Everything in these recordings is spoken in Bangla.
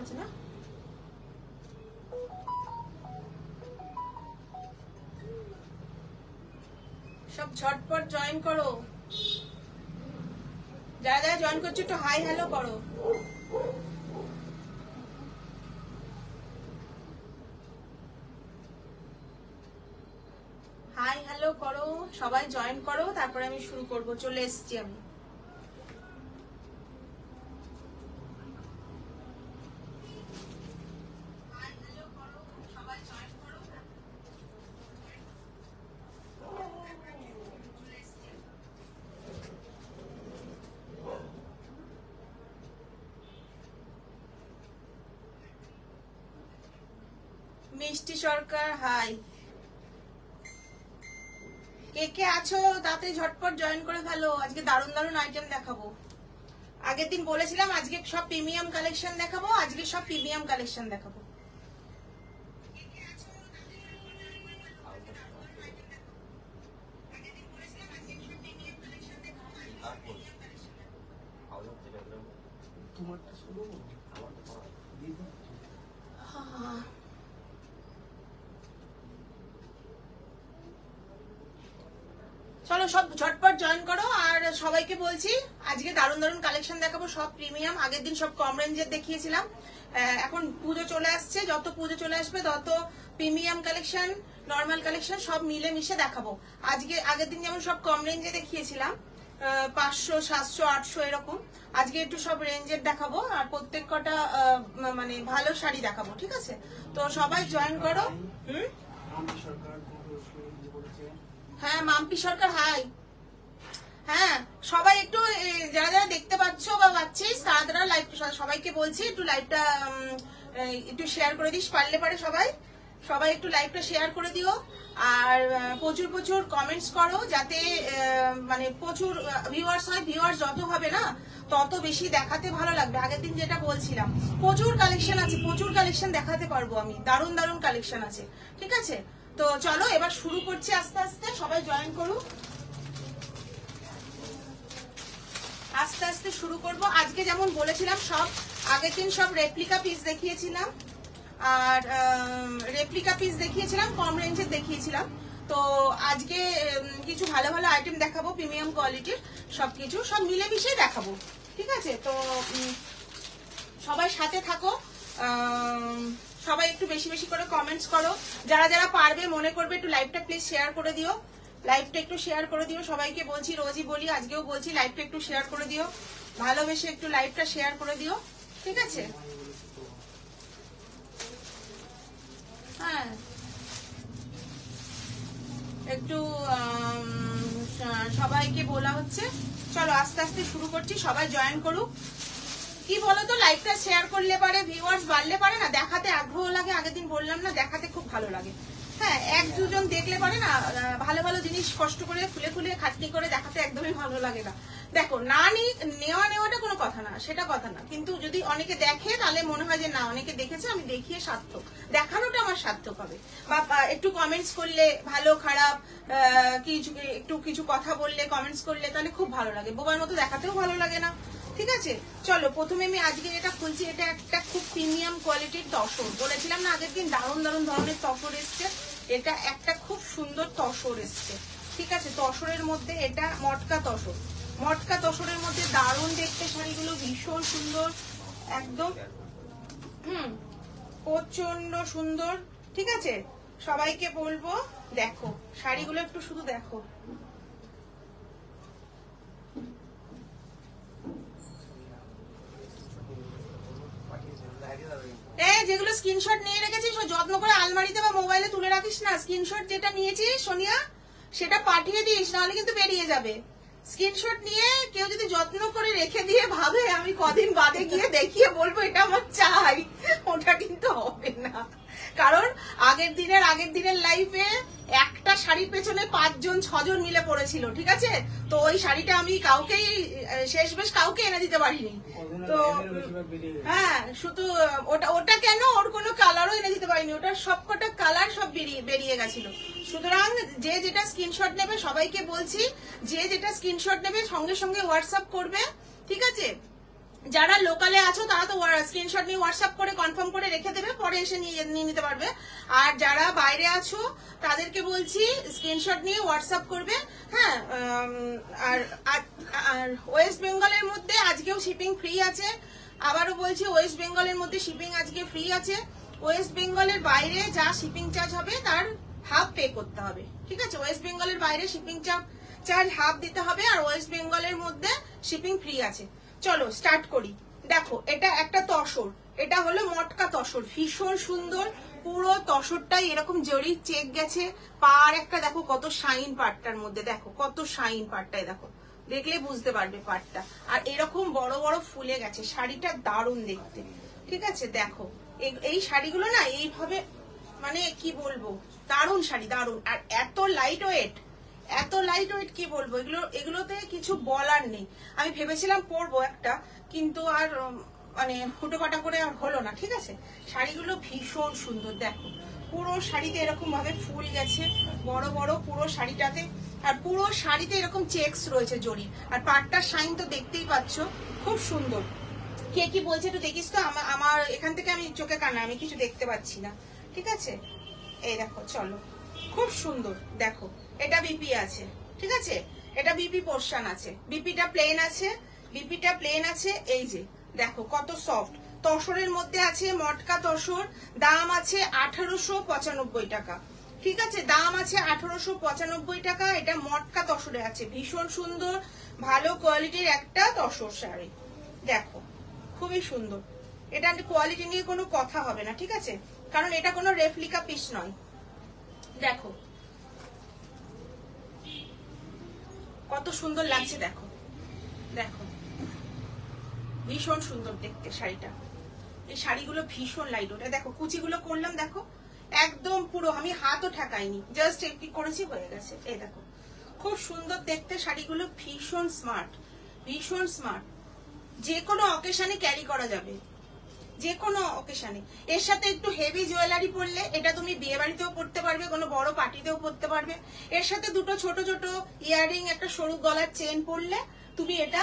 আছে না? সব ঝটপট জয়েন করো, যারা যারা জয়েন করছো একটু হাই হ্যালো করো। হাই হ্যালো করো, সবাই জয়েন করো, তারপরে আমি শুরু করব। চলে এসেছি আমি। মিষ্টি সরকার হাই। কে কে আছো তাড়াতাড়ি ঝটপট জয়েন করে ফেলো, আজকে দারুণ দারুণ আইটেম দেখাবো। আগের দিন বলেছিলাম আজকে সব প্রিমিয়াম কালেকশন দেখাবো, আজকে সব প্রিমিয়াম কালেকশন দেখাবো। চলো সব ঝটপট জয়েন করো। আর সবাইকে বলছি আজকে দারুণ দারুণ কালেকশন দেখাবো, সব প্রিমিয়াম। আগের দিন সব কম রেঞ্জের দেখিয়েছিলাম, এখন পুজো চলে আসছে, যত পুজো চলে আসবে তত প্রিমিয়াম কালেকশন নর্মাল কালেকশন সব মিলে মিশে দেখাবো। আজকে আগের দিন যেমন সব কম রেঞ্জে দেখিয়েছিলাম 500 700 800 এরকম, আজকে একটু সব রেঞ্জের দেখাবো আর প্রত্যেক কটা মানে ভালো শাড়ি দেখাবো, ঠিক আছে? তো সবাই জয়েন করো। হ্যাঁ মাম্পি সরকার হাই। হ্যাঁ সবাই একটু যারা যারা দেখতে পাচ্ছ বা পাচ্ছিস তারা তারা লাইভ, সবাইকে বলছি একটু লাইভটা একটু শেয়ার করে দিস পারলে পারে। সবাই সবাই একটু লাইভটা শেয়ার করে দিও আর প্রচুর প্রচুর কমেন্টস করো, যাতে মানে প্রচুর ভিউয়ার্স হয়। ভিউয়ার্স যত হবে না তত বেশি দেখাতে ভালো লাগবে। আগের দিন যেটা বলছিলাম প্রচুর কালেকশন আছে, প্রচুর কালেকশন দেখাতে পারবো আমি, দারুণ দারুণ কালেকশন আছে, ঠিক আছে? তো চলো এবার শুরু করছি আস্তে আস্তে, সবাই জয়েন করুন। আস্তে আস্তে শুরু করব। আজকে যেমন বলেছিলাম সব আগের দিন সব রেপ্লিকা পিস দেখিয়েছিলাম, আর রেপ্লিকা পিস দেখিয়েছিলাম, কম রেঞ্জের দেখিয়েছিলাম। তো আজকে কিছু ভালো ভালো আইটেম দেখাবো, প্রিমিয়াম কোয়ালিটির সবকিছু সব মিলেমিশে দেখাবো, ঠিক আছে? তো সবাই সাথে থাকো, সবাই একটু বেশি বেশি করে কমেন্টস করো। যারা যারা পারবে মনে করবে একটু লাইভটা প্লিজ শেয়ার করে দিও, লাইভটা একটু শেয়ার করে দিও। সবাইকে বলছি, রোজই বলি, আজকেও বলছি, লাইভটা একটু শেয়ার করে দিও, ভালোবেসে একটু লাইভটা শেয়ার করে দিও, ঠিক আছে? হ্যাঁ একটু সবাইকে বলা হচ্ছে। চলো আস্তে আস্তে শুরু করছি, সবাই জয়েন করুক। কি বলতো লাইভটা শেয়ার করলে পারে ভিউয়ার্স বাড়লে পারে না, দেখাতে আগ্রহ লাগে। আগের দিন বললাম না, দেখাতে খুব ভালো লাগে। হ্যাঁ এক দুজন দেখলে পারে না, ভালো ভালো জিনিস কষ্ট করে খুলে খুলে খাটনি করে দেখাতে একদমই ভালো লাগে না। দেখো না নেওয়াটা কোনো কথা না, সেটা কথা না, কিন্তু যদি অনেকে দেখে তাহলে মনে হয় যে না অনেকে দেখেছে, আমি দেখিয়ে সার্থক, দেখানোটা আমার সার্থক হবে। বা একটু কমেন্টস করলে ভালো খারাপ কিছু একটু কিছু কথা বললে কমেন্টস করলে তাহলে খুব ভালো লাগে, বোবার মতো দেখাতেও ভালো লাগে না, ঠিক আছে? চলো প্রথমে আমি আজকে যেটা খুলছি এটা একটা খুব প্রিমিয়াম কোয়ালিটির তসর। বলেছিলাম না আগের দিন দারুণ দারুণ ধরনের তসর এসছে, এটা একটা খুব সুন্দর তসর এসছে, ঠিক আছে? তসরের মধ্যে এটা মটকা তসর, মটকা তসরের মধ্যে দারুণ দেখতে শাড়িগুলো, ভীষণ সুন্দর একদম, প্রচন্ড সুন্দর, ঠিক আছে? সবাইকে বলবো দেখো শাড়িগুলো একটু শুধু দেখো। যেগুলো স্ক্রিনশট নিয়ে রেখেছিস যত্ন করে আলমারিতে বা মোবাইলে তুলে রাখিস না, স্ক্রিনশট যেটা নিয়েছিস সোনিয়া সেটা পাঠিয়ে দিস, নাহলে কিন্তু বেরিয়ে যাবে। স্ক্রিনশট নিয়ে কেউ যদি যত্ন করে রেখে দিয়ে ভাবে আমি কদিন বাদে গিয়ে দেখিয়ে বলবো এটা আমার চাই, ওটা কিন্তু হবে না। কারণ আগের দিনের লাইফে একটা শাড়ির পেছনে 5 জন 6 জন মিলে পড়েছিল, ঠিক আছে? তো ওই শাড়িটা আমি কাউকেই শেষ বেশ কাউকে এনে দিতে পারিনি। তো হ্যাঁ শুধু ওটা কেন ওর কোনো কালারও এনে দিতে পারিনি, ওটার সবকটা কালার সব বেরিয়ে গেছিল। সুতরাং যে যেটা স্ক্রিনশট নেবে, সবাইকে বলছি যে যেটা স্ক্রিনশট নেবে সঙ্গে সঙ্গে হোয়াটসঅ্যাপ করবে, ঠিক আছে? যারা লোকালে আছো তারা তো স্ক্রিনশট নিয়ে হোয়াটসঅ্যাপ করে কনফার্ম করে রেখে দেবে, পরে এসে নিয়ে নিতে পারবে। আর যারা বাইরে আছো তাদেরকে বলছি স্ক্রিনশট নিয়ে হোয়াটসঅ্যাপ করবে। হ্যাঁ, আর ওয়েস্ট বেঙ্গলের মধ্যে আজকেও শিপিং ফ্রি আছে। আবারও বলছি, ওয়েস্ট বেঙ্গলের মধ্যে শিপিং আজকে ফ্রি আছে। ওয়েস্ট বেঙ্গলের বাইরে যা শিপিং চার্জ হবে তার হাফ পে করতে হবে, ঠিক আছে? ওয়েস্ট বেঙ্গলের বাইরে শিপিং চার্জ হাফ দিতে হবে, আর ওয়েস্ট বেঙ্গলের মধ্যে শিপিং ফ্রি আছে। চলো স্টার্ট করি। দেখো, এটা একটা তসর, এটা হলো মটকা তসর, ভীষণ সুন্দর। পুরো তসরটাই এরকম জরির চেক গেছে। পার একটা দেখো কত শাইন, পাটটার মধ্যে দেখো কত শাইন, পাটটায় দেখো, দেখলে বুঝতে পারবে পাটটা। আর এরকম বড় বড় ফুলে গেছে, শাড়িটা দারুণ দেখতে, ঠিক আছে? দেখো এই শাড়িগুলো না এইভাবে, মানে কি বলবো, দারুণ শাড়ি, দারুণ। আর এত লাইট ওয়েট, এত লাইট ওয়েট, কি বলবো, এগুলোতে কিছু বলার নেই। আমি ভেবেছিলাম পরবো একটা, কিন্তু আর মানে হুটোপাটা করে আর হলো না, ঠিক আছে? শাড়িগুলো ভীষণ সুন্দর। দেখো পুরো শাড়িতে এরকম ভাবে ফুল গেছে বড় বড় পুরো শাড়িটাতে, আর পুরো শাড়িতে এরকম চেকস রয়েছে জরি, আর পাটটার শাইন তো দেখতেই পাচ্ছ, খুব সুন্দর। কে কি বলছে একটু দেখিস তো, আমার এখান থেকে আমি চোখে কানা, আমি কিছু দেখতে পাচ্ছি না, ঠিক আছে? এই দেখো, চলো, খুব সুন্দর। দেখো এটা বিপি আছে, ঠিক আছে? এটা বিপি পোর্শন আছে, বিপিটা প্লেন আছে, বিপিটা প্লেন আছে। এই যে দেখো কত সফট, তসরের মধ্যে আছে, মটকা তসর। দাম আছে 1895 টাকা, ঠিক আছে? দাম আছে 1895 টাকা। এটা মটকা তসরে আছে, ভীষণ সুন্দর ভালো কোয়ালিটির একটা তসর শাড়ি। দেখো খুবই সুন্দর, এটা কোয়ালিটি নিয়ে কোনো কথা হবে না, ঠিক আছে? কারণ এটা কোনো রেপ্লিকা পিস নয়। দেখো কত সুন্দর লাগছে, দেখো দেখো, ভীষণ সুন্দর দেখতে শাড়িটা। এই শাড়িগুলো ভীষণ লাইট ওটা। দেখো কুচিগুলো করলাম, দেখো একদম পুরো, আমি হাতও ঠেকাইনি, জাস্ট একটি করেছি, হয়ে গেছে। এই দেখো খুব সুন্দর দেখতে শাড়িগুলো, ভীষণ স্মার্ট, ভীষণ স্মার্ট। যে কোনো অকেশনে ক্যারি করা যাবে, যে কোনো অকেশনে। এর সাথে একটু হেভি জুয়েলারি পরলে এটা তুমি বিয়ে বাড়িতেও পরতে পারবে, কোনো বড় পার্টিতেও পরতে পারবে। এর সাথে দুটো ছোট ছোট ইয়াররিং, একটা সরু গলার চেন পরলে তুমি এটা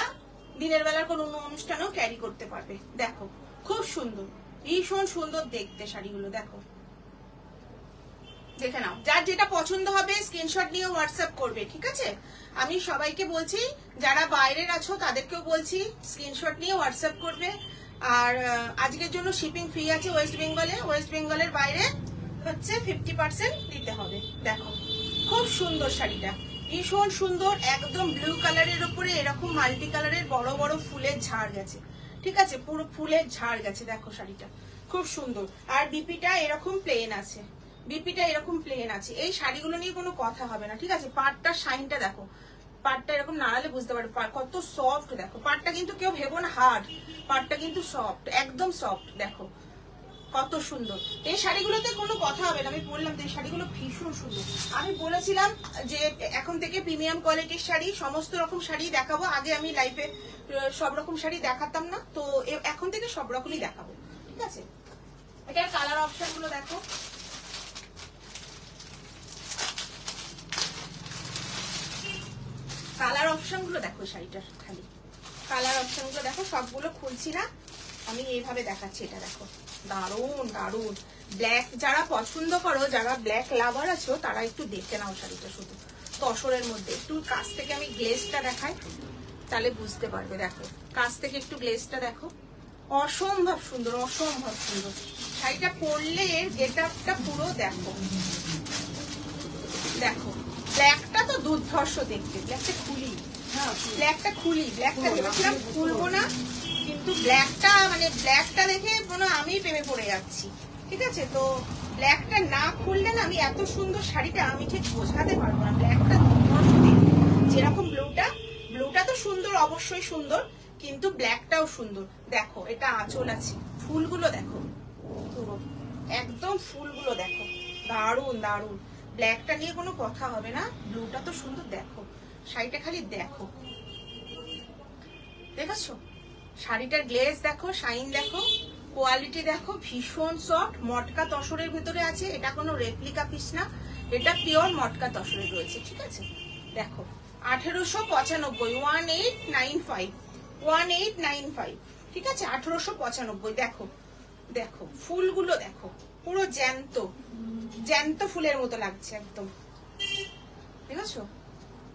দিনের বেলার কোনো অনুষ্ঠানেও ক্যারি করতে পারবে। দেখো খুব সুন্দর, ভীষণ সুন্দর দেখতে শাড়িগুলো। দেখো, দেখে নাও, যার যেটা পছন্দ হবে স্ক্রিনশট নিয়ে হোয়াটসঅ্যাপ করবে, ঠিক আছে? আমি সবাইকে বলছি, যারা বাইরের আছো তাদেরকেও বলছি স্ক্রিনশট নিয়ে হোয়াটসঅ্যাপ করবে। আর আজকের জন্য শিপিং ফ্রি আছে ওয়েস্ট বেঙ্গলে, ওয়েস্ট বেঙ্গলের বাইরে হচ্ছে 50% দিতে হবে। দেখো খুব সুন্দর শাড়িটা, ভীষণ সুন্দর, একদম ব্লু কালারের উপরে এরকম মাল্টি কালারের বড় বড় ফুলের ঝাড় গেছে, ঠিক আছে? পুরো ফুলের ঝাড় গেছে, দেখো শাড়িটা খুব সুন্দর। আর বিপিটা এরকম প্লেন আছে, বিপিটা এরকম প্লেন আছে। এই শাড়িগুলো নিয়ে কোনো কথা হবে না, ঠিক আছে? পাটটার শাইনটা দেখো, পাটটা এরকম নাড়ালে বুঝতে পারবে কত সফট। দেখো পাটটা কিন্তু কেউ ভেবো না হার্ড, পাটটা কিন্তু সফট, একদম সফট। দেখো কত সুন্দর, এই শাড়িগুলোতে কোনো কথা হবে না। আমি বললাম তো এই শাড়িগুলো ভীষণ সুন্দর। আমি বলেছিলাম যে এখন থেকে প্রিমিয়াম কোয়ালিটির শাড়ি, সমস্ত রকম শাড়ি দেখাবো। আগে আমি লাইফে সব রকম শাড়ি দেখাতাম না, তো এখন থেকে সব রকমই দেখাবো, ঠিক আছে? এটার কালার অপশন গুলো দেখো, কালার অপশন গুলো দেখো শাড়িটার, খালি কালার অপশন গুলো দেখো, সবগুলো খুলছি না, আমি এইভাবে দেখাচ্ছি। এটা দেখো দারুন দারুন ব্ল্যাক, যারা পছন্দ করো, যারা ব্ল্যাক লাভার আছো তারা একটু দেখে নাও শাড়িটা, শুধু তসরের মধ্যে। একটু কাছ থেকে আমি গ্লেজটা দেখাই, তাহলে বুঝতে পারবে। দেখো কাছ থেকে একটু গ্লেজটা দেখো, অসম্ভব সুন্দর, অসম্ভব সুন্দর শাড়িটা পরলে এর গেট আপটা পুরো দেখো। দেখো ব্ল্যাকটা তো দুর্ধর্ষ দেখতে, ব্ল্যাকটা খুলি, ব্ল্যাকটা খুলি, ব্ল্যাকটা ভেবেছিলাম খুলবো না, কিন্তু ব্ল্যাকটা মানে ব্ল্যাকটা দেখে মনে আমি প্রেমে পড়ে যাচ্ছি, ঠিক আছে? তো ব্ল্যাকটা না খুললে না আমি এত সুন্দর শাড়িটা আমি ঠিক বোঝাতে পারবো না। ব্ল্যাকটা দুর্ধর্ষ দেখতে, যেরকম ব্লুটা, ব্লুটা তো সুন্দর, অবশ্যই সুন্দর, কিন্তু ব্ল্যাকটাও সুন্দর। দেখো এটা আঁচল আছে, ফুলগুলো দেখো পুরো একদম, ফুলগুলো দেখো দারুন দারুন। ব্ল্যাকটা নিয়ে কোনো কথা হবে না, ব্লুটা তো সুন্দর। দেখো শাড়িটা খালি দেখো, দেখেছো শাড়িটার গ্লেজ দেখো, শাইন দেখো, কোয়ালিটি দেখো, ভীষণ সফট, মটকা তসরের ভিতরে আছে। এটা কোনো রেপ্লিকা পিস না, এটা পিওর মটকা তসরে রয়েছে, ঠিক আছে? দেখো 1895, 1895, 1895 ঠিক আছে 1895। দেখো দেখো ফুলগুলো দেখো, পুরো জ্যান্ত জ্যান্ত ফুলের মতো লাগছে একদম, ঠিক আছে?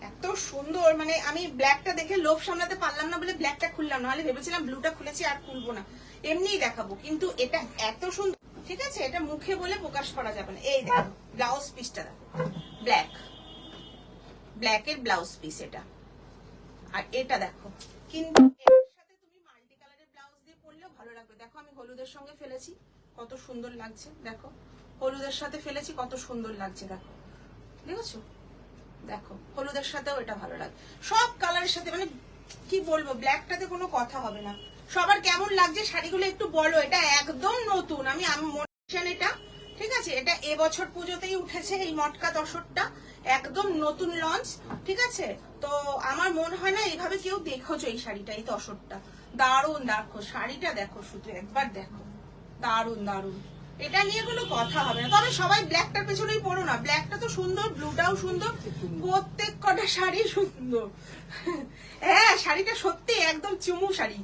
এত সুন্দর, মানে আমি ব্ল্যাকটা দেখে লোভ সামলাতে পারলাম না বলে ব্ল্যাকটা খুললাম, নাহলে ভেবেছিলাম ব্লুটা খুলেছি আর খুলবো না, এমনিই দেখাবো। কিন্তু এটা এত সুন্দর, ঠিক আছে? এটা মুখে বলে প্রকাশ করা যাবে না। এই দেখো ব্লাউজ পিসটা দেখো, ব্ল্যাক, ব্ল্যাকের ব্লাউজ পিস এটা। আর এটা দেখো, কিন্তু এর সাথে তুমি মাল্টি কালারের ব্লাউজ দিয়ে পরলেও ভালো লাগবে। দেখো আমি হলুদের সঙ্গে ফেলেছি, কত সুন্দর লাগছে। দেখো হলুদের সাথে ফেলেছি, কত সুন্দর লাগছে। দেখো দেখেছো? দেখো হলুদের সাথেও এটা ভালো লাগে, সব কালারের সাথে, মানে কি বলবো, ব্ল্যাকটাতে কোনো কথা হবে না। সবার কেমন লাগছে শাড়িগুলো একটু বলো। এটা একদম নতুন, আমি এটা, ঠিক আছে? এটা এবছর পুজোতেই উঠেছে এই মটকা তসরটা, একদম নতুন লঞ্চ, ঠিক আছে? তো আমার মনে হয় না এইভাবে কেউ দেখেছো এই শাড়িটা, এই তসরটা দারুন। দেখো শাড়িটা দেখো, শুধু একবার দেখো, দারুন দারুন। এটা নিয়ে কোনো কথা হবে না। তবে সবাই ব্ল্যাকটার পেছনেই পড়ো না, ব্ল্যাকটা তো সুন্দর, ব্লুটাও সুন্দর, প্রত্যেক কটা শাড়ি সুন্দর। হ্যাঁ শাড়িটা সত্যি একদম চুমু শাড়ি,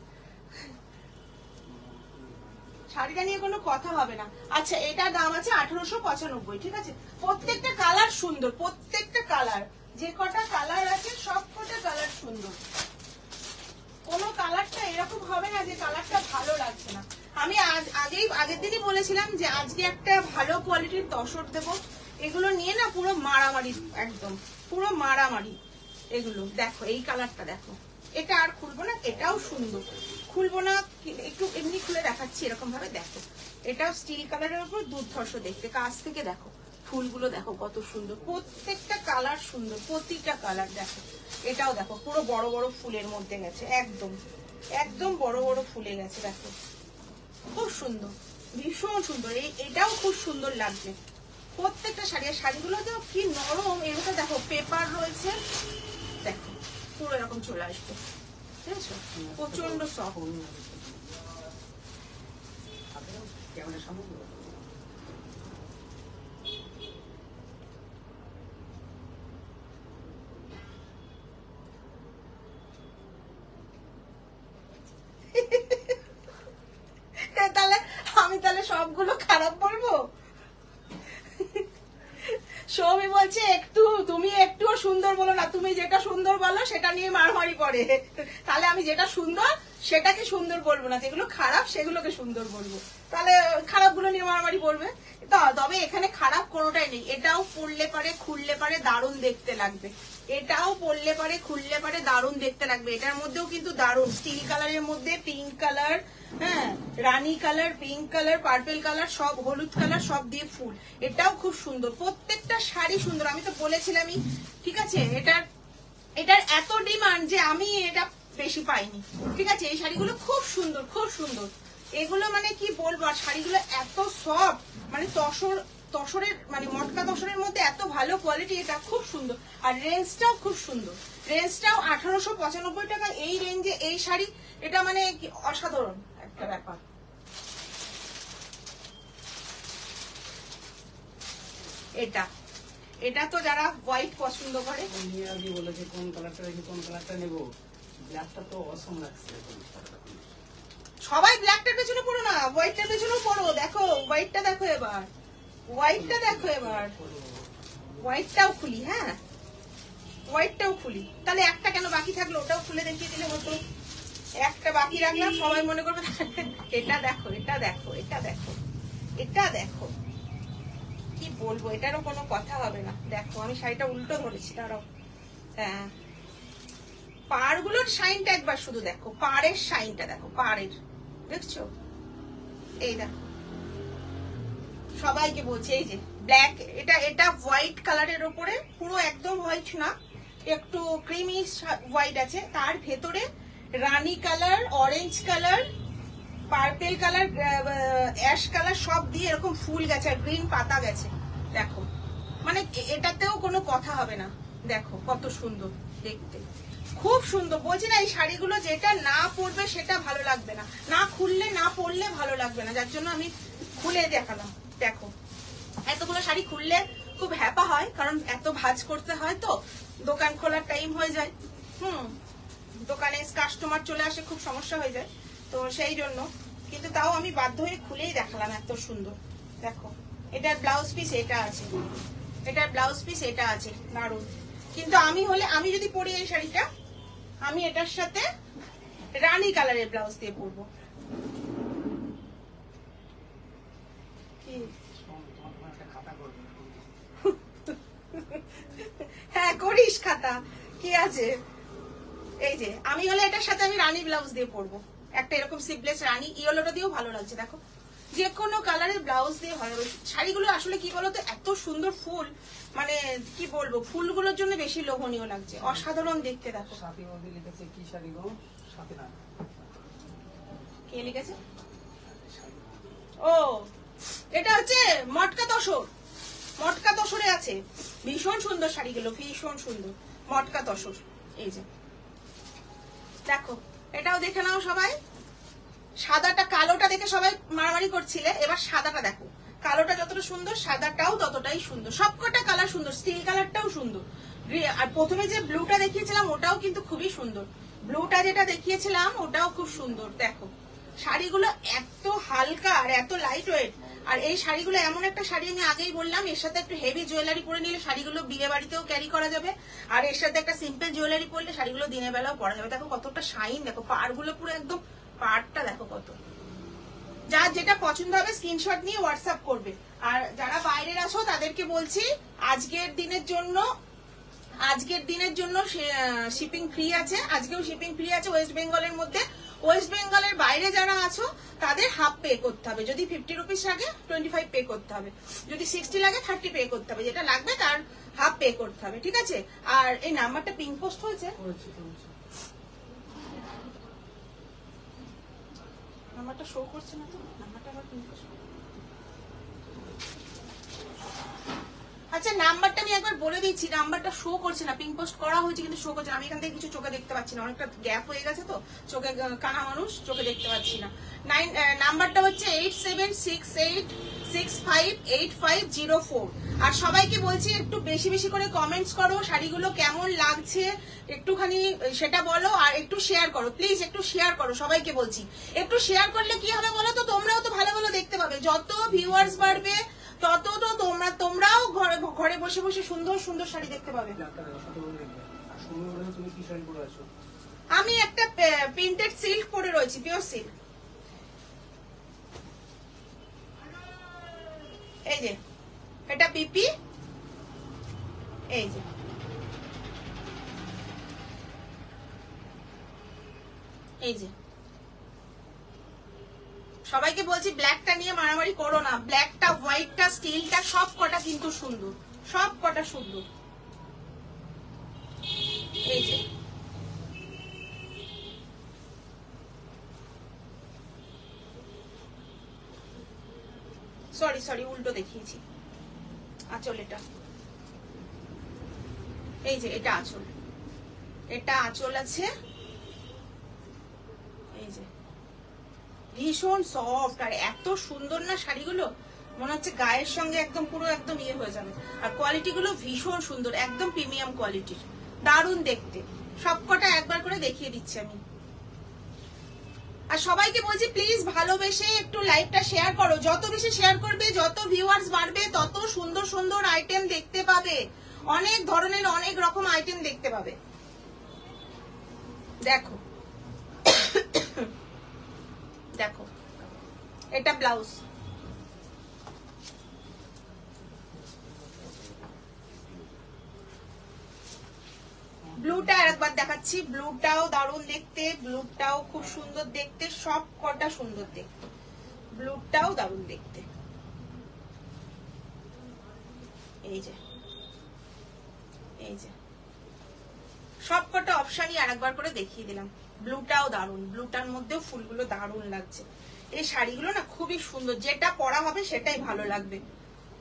শাড়িটা নিয়ে কোনো কথা হবে না। আচ্ছা এটার দাম আছে 1895, ঠিক আছে? প্রত্যেকটা কালার সুন্দর, প্রত্যেকটা কালার, যে কটা কালার আছে সব কটা কালার সুন্দর, কোনো কালারটা এরকম হবে না যে কালারটা ভালো লাগছে না। আমি আগের দিনই বলেছিলাম যে আজকে একটা ভালো কোয়ালিটির তসর দেবো, এগুলো নিয়ে না পুরো মারামারি, একদম পুরো মারামারি এগুলো। দেখো এই কালারটা দেখো, এটা আর খুলবো না, এটাও সুন্দর, খুলবো না, একটু এমনি খুলে দেখাচ্ছি এরকম ভাবে। দেখো এটাও স্টিল কালারের উপর দুর্ধর্ষ দেখতে, কাছ থেকে দেখো ফুলগুলো দেখো কত সুন্দর, প্রত্যেকটা কালার সুন্দর, প্রতিটা কালার দেখো। এটাও দেখো পুরো বড় বড় ফুলের মধ্যে গেছে, একদম একদম বড় বড় ফুলে গেছে। দেখো খুব সুন্দর, ভীষণ সুন্দর, এটাও খুব সুন্দর লাগছে প্রত্যেকটা শাড়ি। আর শাড়িগুলো তো কি নরম, এর মধ্যে দেখো পেপার রয়েছে, দেখো পুরো এরকম চলে আসবে, ঠিক আছে? প্রচন্ড সফট। তাহলে আমি তাহলে সবগুলো খারাপ বলবো? সৌমি বলছে একটু, তুমি একটুও সুন্দর বলো না, তুমি যেটা সুন্দর বলো সেটা নিয়ে মারামারি করে। তাহলে আমি যেটা সুন্দর সেটাকে সুন্দর বলবো না, যেগুলো খারাপ সেগুলোকে সুন্দর বলবো, তাহলে খারাপ গুলো নিয়ে মারামারি করবে। তবে এখানে খারাপ কোনোটাই নেই, এটাও পরলে পারে খুললে পারে দারুণ দেখতে লাগবে, এটাও পরলে পারে খুললে পারে দারুণ দেখতে লাগবে। এটার মধ্যেও কিন্তু দারুণ স্টিল কালারের মধ্যে পিঙ্ক কালার, হ্যাঁ রানী colour, pink colour, purple colour, সব হলুদ কালার, সব দিয়ে ফুল। এটাও খুব সুন্দর, প্রত্যেকটা শাড়ি সুন্দর। আমি তো বলেছিলামই, ঠিক আছে? এটার এত ডিমান্ড যে আমি এটা বেশি পাইনি, ঠিক আছে? এই শাড়িগুলো খুব সুন্দর, খুব সুন্দর এগুলো, মানে কি বলবো। আর শাড়িগুলো এত সফট, মানে তসরের মানে মটকা তসরের মধ্যে এত ভালো কোয়ালিটি, এটা খুব সুন্দর। আর রেঞ্জটাও খুব সুন্দর, রেঞ্জটাও 1895 টাকা। এই রেঞ্জে এই শাড়ি, এটা মানে অসাধারণ একটা ব্যাপার। এটা এটা তো যারা হোয়াইট পছন্দ করে, বলেছে কোন কালারটা রেখে কোন কালারটা নেবো, ব্ল্যাকটা তো অসম লাগছে। সবাই ব্ল্যাকটার পেছনে পড়ো না, হোয়াইটটার পেছনেও পড়ো। দেখো হোয়াইটটা দেখো এবার, হোয়াইটটা দেখো এবার, হোয়াইটটাও খুলি, হ্যাঁ হোয়াইটটাও খুলি। তাহলে একটা কেন বাকি থাকলো, ওটাও খুলে দেখিয়ে দিলে হতো। একটা বাকি রাখলাম, সবাই মনে করবে। এটা দেখো, এটা দেখো, এটা দেখো, এটা দেখো, কি বলবো, এটারও কোনো কথা হবে না। দেখো আমি শাড়িটা উল্টো ধরেছি, তারাও হ্যাঁ, পাড়গুলোর শাইনটা একবার শুধু দেখো, পাড়ের শাইনটা দেখো, পাড়ের দেখছো? এই দেখো, সবাইকে বলছে এই যে ব্ল্যাক, এটা হোয়াইট কালারের ওপরে, পুরো একদম হোয়াইট না, একটু ক্রিমি হোয়াইট আছে, তার ভেতরে রানী colour, orange colour, purple colour, ash colour সব দিয়ে এরকম ফুল গেছে, আর গ্রিন পাতা গেছে। দেখো মানে এটাতেও কোনো কথা হবে না। দেখো কত সুন্দর দেখতে, খুব সুন্দর। বলছি না এই শাড়িগুলো যেটা না পরবে সেটা ভালো লাগবে না, না খুললে না পরলে ভালো লাগবে না, যার জন্য আমি খুলে দেখালাম। দেখো এতগুলো শাড়ি খুললে খুব হ্যাপা হয়, কারণ এত ভাঁজ করতে হয়, তো দোকান খোলার টাইম হয়ে যায়, দোকানে কাস্টমার চলে আসে, খুব সমস্যা হয়ে যায়। তো সেই জন্য, কিন্তু তাও আমি বাধ্য হয়ে খুলেই দেখালাম, এত সুন্দর। দেখো এটার ব্লাউজ পিস এটা আছে, এটার ব্লাউজ পিস এটা আছে, দারুন। কিন্তু আমি যদি পরি এই শাড়িটা, আমি এটার সাথে রানী কালারের ব্লাউজ দিয়ে পরবো। হ্যাঁ করিস খাতা, কি আছে। এই যে আমি হলে এটার সাথে আমি রানী ব্লাউজ দিয়ে পরবো, একটা এরকম সিপলেস রানী, ইয়েলোটা দিয়েও ভালো লাগছে। দেখো যে কোনো কালারের ব্লাউজ দিয়ে ভালো। শাড়িগুলো আসলে কি বলতো, এত সুন্দর ফুল, মানে কি বলবো, ফুলগুলোর জন্য বেশি লোভনীয় লাগছে, অসাধারণ দেখতে। দেখো সাথী বৌদি লিখেছে কি শাড়ি গো, সাথী না, কে লিখেছে? ও এটা হচ্ছে মটকা তসর, মটকা তসরে আছে, ভীষণ সুন্দর শাড়িগুলো, ভীষণ সুন্দর মটকা তসর। এই যে দেখো এটাও দেখে নাও সবাই। সাদাটা কালোটা দেখে সবাই মারামারি করছিলে, এবার সাদাটা দেখো, কালোটা যতটা সুন্দর সাদাটাও ততটাই সুন্দর, সবকটা কালার সুন্দর, স্টিল কালারটাও সুন্দর। আর প্রথমে যে ব্লুটা দেখিয়েছিলাম ওটাও কিন্তু খুবই সুন্দর, ব্লুটা যেটা দেখিয়েছিলাম ওটাও খুব সুন্দর। দেখো শাড়িগুলো এত হালকা আর এত লাইট ওয়েট, আর এই শাড়িগুলো এমন একটা শাড়ি, আমি আগেই বললাম এর সাথে একটু হেভি জুয়েলারি পরে নিলে শাড়িগুলো বিয়ে বাড়িতেও ক্যারি করা যাবে, আর এর সাথে একটা সিম্পল জুয়েলারি পরলে শাড়িগুলো দিনের বেলাও পরা যাবে। দেখো কতটা শাইন, দেখো পাড়গুলো পুরো একদম, পাড়টা দেখো কত। যার যেটা পছন্দ হবে স্ক্রিনশট নিয়ে হোয়াটসঅ্যাপ করবে। আর যারা বাইরের আছো তাদেরকে বলছি আজকের দিনের জন্য শিপিং ফ্রি আছে, আজকেও শিপিং ফ্রি আছে ওয়েস্ট বেঙ্গলের মধ্যে। ওয়েস্ট বেঙ্গলের বাইরে যারা আছো তাদের হাফ পে করতে হবে, যদি 50 রুপিস লাগে 25 পে করতে হবে, যদি 60 লাগে 30 পে করতে হবে, যেটা লাগবে তার হাফ পে করতে হবে, ঠিক আছে। আর এই নাম্বারটা পিন পোস্ট হয়েছে, নাম্বারটা শো করছে না তো, নাম্বারটা আবার পিন পোস্ট। আচ্ছা নাম্বারটা আমি একবার বলে দিচ্ছি, নাম্বারটা শো করছে না, পিন পোস্ট করা হয়েছে কিন্তু শো করছে না। আমি এখান থেকে কিছু চোখে দেখতে পাচ্ছি না, অনেকটা গ্যাপ হয়ে গেছে তো, চোখে কানা মানুষ, চোখে দেখতে পাচ্ছি না। নাম্বারটা হচ্ছে 876856580504। আর সবাইকে বলছি একটু বেশি বেশি করে কমেন্টস করো, শাড়িগুলো কেমন লাগছে একটুখানি সেটা বলো, আর একটু শেয়ার করো প্লিজ, একটু শেয়ার করো, সবাইকে বলছি একটু শেয়ার করলে কি হবে বলো তো, তোমরাও তো ভালো ভালো দেখতে পাবে, যত ভিউয়ার্স বাড়বে তত তো তোমরাও ঘরে বসে বসে সুন্দর সুন্দর শাড়ি দেখতে পাবে। তুমি কি শাড়ি পরে আছো? আমি একটা প্রিন্টেড সিল্ক পরে রয়েছি, পিওর সিল্ক। এই যে এটা পিপি, এই যে এই যে সবাইকে বলছি ব্ল্যাকটা নিয়ে মারামারি করো না, ব্ল্যাকটা হোয়াইটটা স্টিলটা সব কটা কিন্তু সুন্দর, সব কটা সুন্দর। এই যে সরি উল্টো দেখিয়েছি, আঁচল এটা, এই যে এটা আঁচল, এটা আঁচল আছে, এই যে ভীষণ সফট আর এত সুন্দর না শাড়িগুলো, মনে হচ্ছে গায়ের সঙ্গে একদম পুরো একদম ইয়ে হয়ে যাবে। আর কোয়ালিটি গুলো ভীষণ সুন্দর, একদম প্রিমিয়াম কোয়ালিটির, দারুণ দেখতে। সবকটা একবার করে দেখিয়ে দিচ্ছি আমি। আর সবাইকে বলছি প্লিজ ভালোবেসে একটু লাইভটা শেয়ার করো, যত বেশি শেয়ার করবে যত ভিউয়ার্স বাড়বে তত সুন্দর সুন্দর আইটেম দেখতে পাবে, অনেক ধরনের অনেক রকম আইটেম দেখতে পাবে। দেখো দেখো এটা ব্লাউজ, ব্লুটা আরেকবার দেখাচ্ছি, ব্লুটাও দারুণ দেখতে, ব্লুটাও খুব সুন্দর দেখতে, সব কটা সুন্দর দেখতে, ব্লুটাও দারুণ দেখতে। এই যে এই যে সব কটা অপশনই আরেকবার করে দেখিয়ে দিলাম। ব্লুটাও দারুণ, ব্লুটার মধ্যেও ফুলগুলো দারুণ লাগছে। এই শাড়িগুলো না খুবই সুন্দর, যেটা পরা হবে সেটাই ভালো লাগবে,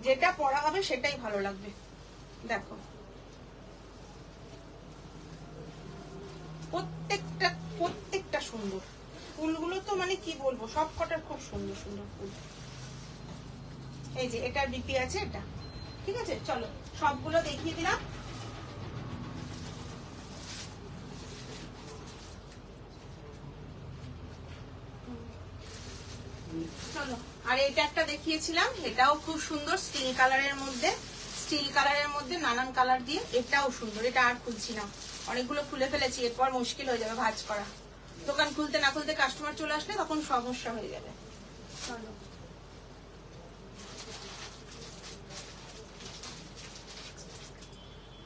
যেটা পরা হবে সেটাই ভালো লাগবে। দেখো প্রত্যেকটা সুন্দর, ফুলগুলো তো মানে কি বলবো, সব কটার খুব সুন্দর সুন্দর ফুল। এই যে এটার বিপি আছে এটা, ঠিক আছে। চলো সবগুলো দেখিয়ে দিলাম। আর এটা একটা দেখিয়েছিলাম, এটাও খুব সুন্দর স্টিল কালারের মধ্যে, স্টিল কালারের মধ্যে নানান কালার দিয়ে, এটাও সুন্দর। এটা আর খুলছি না, অনেকগুলো খুলে ফেলেছি, এরপর মুশকিল হয়ে যাবে ভাঁজ করা। দোকান খুলতে না খুলতে কাস্টমার চলে আসলে তখন সমস্যা হয়ে যাবে। চলো,